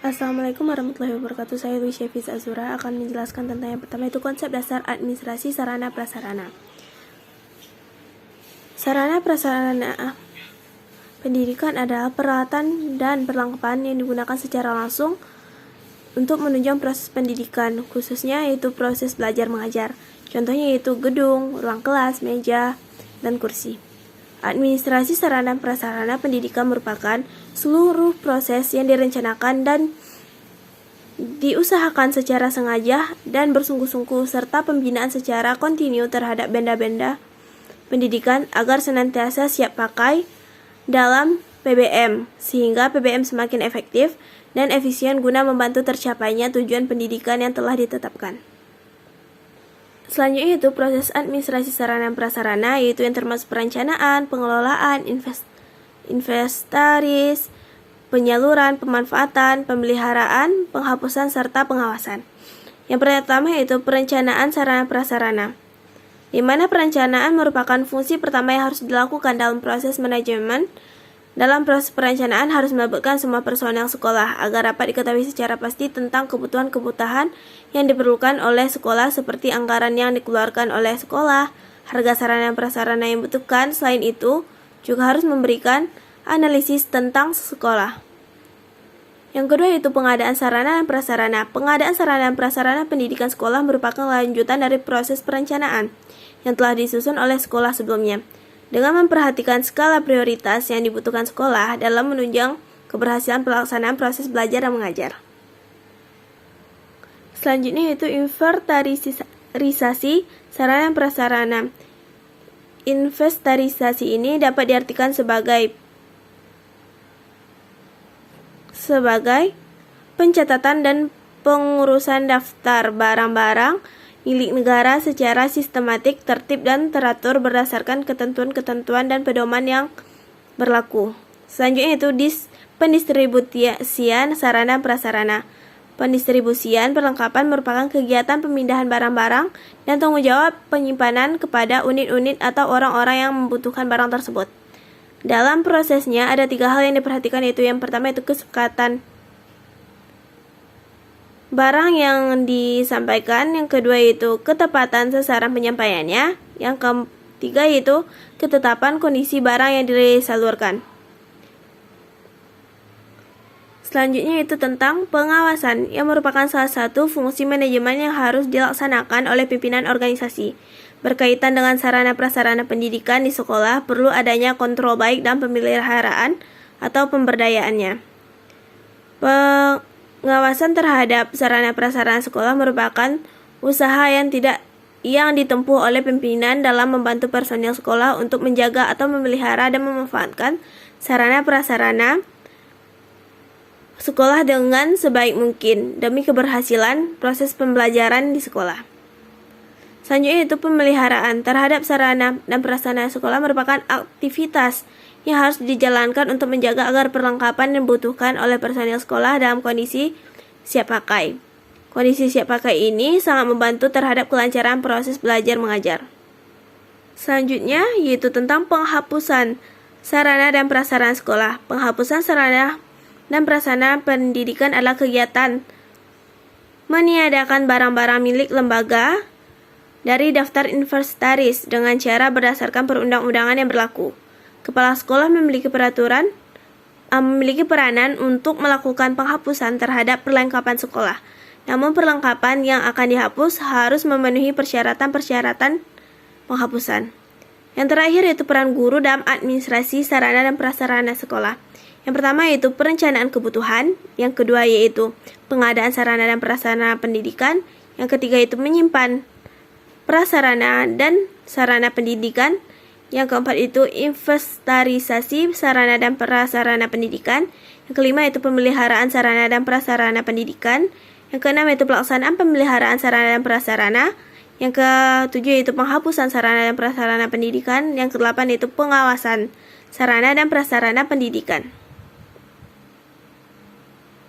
Assalamualaikum warahmatullahi wabarakatuh. Saya Dwi Syafiz Azura akan menjelaskan tentang yang pertama, itu konsep dasar administrasi sarana prasarana. Sarana prasarana pendidikan adalah peralatan dan perlengkapan yang digunakan secara langsung untuk menunjang proses pendidikan, khususnya yaitu proses belajar mengajar. Contohnya yaitu gedung, ruang kelas, meja, dan kursi. Administrasi sarana prasarana pendidikan merupakan seluruh proses yang direncanakan dan diusahakan secara sengaja dan bersungguh-sungguh serta pembinaan secara kontinu terhadap benda-benda pendidikan agar senantiasa siap pakai dalam PBM, sehingga PBM semakin efektif dan efisien guna membantu tercapainya tujuan pendidikan yang telah ditetapkan. Selanjutnya itu proses administrasi sarana prasarana, yaitu yang termasuk perencanaan, pengelolaan, inventaris, penyaluran, pemanfaatan, pemeliharaan, penghapusan, serta pengawasan. Yang pertama yaitu perencanaan sarana prasarana, di mana perencanaan merupakan fungsi pertama yang harus dilakukan dalam proses manajemen. Dalam proses perencanaan harus melibatkan semua personel sekolah agar dapat diketahui secara pasti tentang kebutuhan-kebutuhan yang diperlukan oleh sekolah seperti anggaran yang dikeluarkan oleh sekolah, harga sarana prasarana yang dibutuhkan. Selain itu, juga harus memberikan analisis tentang sekolah. Yang kedua yaitu pengadaan sarana dan prasarana. Pengadaan sarana dan prasarana pendidikan sekolah merupakan lanjutan dari proses perencanaan yang telah disusun oleh sekolah sebelumnya, dengan memperhatikan skala prioritas yang dibutuhkan sekolah dalam menunjang keberhasilan pelaksanaan proses belajar dan mengajar. Selanjutnya yaitu inventarisasi sarana dan prasarana. Inventarisasi ini dapat diartikan sebagai pencatatan dan pengurusan daftar barang-barang milik negara secara sistematik, tertib, dan teratur berdasarkan ketentuan-ketentuan dan pedoman yang berlaku. Selanjutnya itu pendistribusian sarana prasarana. Pendistribusian perlengkapan merupakan kegiatan pemindahan barang-barang dan tanggung jawab penyimpanan kepada unit-unit atau orang-orang yang membutuhkan barang tersebut. Dalam prosesnya ada 3 hal yang diperhatikan, yaitu yang pertama itu kesepakatan barang yang disampaikan, yang kedua yaitu ketepatan sasaran penyampaiannya, yang ketiga yaitu ketetapan kondisi barang yang disalurkan. Selanjutnya itu tentang pengawasan, yang merupakan salah satu fungsi manajemen yang harus dilaksanakan oleh pimpinan organisasi. Berkaitan dengan sarana prasarana pendidikan di sekolah, perlu adanya kontrol baik dan pemeliharaan atau pemberdayaannya. Pengawasan terhadap sarana prasarana sekolah merupakan usaha yang ditempuh oleh pimpinan dalam membantu personil sekolah untuk menjaga atau memelihara dan memanfaatkan sarana prasarana sekolah dengan sebaik mungkin demi keberhasilan proses pembelajaran di sekolah. Selanjutnya itu pemeliharaan terhadap sarana dan prasarana sekolah merupakan aktivitas yang harus dijalankan untuk menjaga agar perlengkapan yang dibutuhkan oleh personil sekolah dalam kondisi siap pakai. Kondisi siap pakai ini sangat membantu terhadap kelancaran proses belajar mengajar. Selanjutnya yaitu tentang penghapusan sarana dan prasarana sekolah. Penghapusan sarana dan prasarana pendidikan adalah kegiatan meniadakan barang-barang milik lembaga dari daftar inventaris dengan cara berdasarkan perundang-undangan yang berlaku. Kepala sekolah memiliki peranan untuk melakukan penghapusan terhadap perlengkapan sekolah. Namun perlengkapan yang akan dihapus harus memenuhi persyaratan-persyaratan penghapusan. Yang terakhir yaitu peran guru dalam administrasi sarana dan prasarana sekolah. Yang pertama yaitu perencanaan kebutuhan, yang kedua yaitu pengadaan sarana dan prasarana pendidikan, yang ketiga yaitu menyimpan prasarana dan sarana pendidikan, yang keempat itu inventarisasi sarana dan prasarana pendidikan, yang kelima itu pemeliharaan sarana dan prasarana pendidikan, yang keenam itu pelaksanaan pemeliharaan sarana dan prasarana, yang ketujuh itu penghapusan sarana dan prasarana pendidikan, yang kedelapan itu pengawasan sarana dan prasarana pendidikan.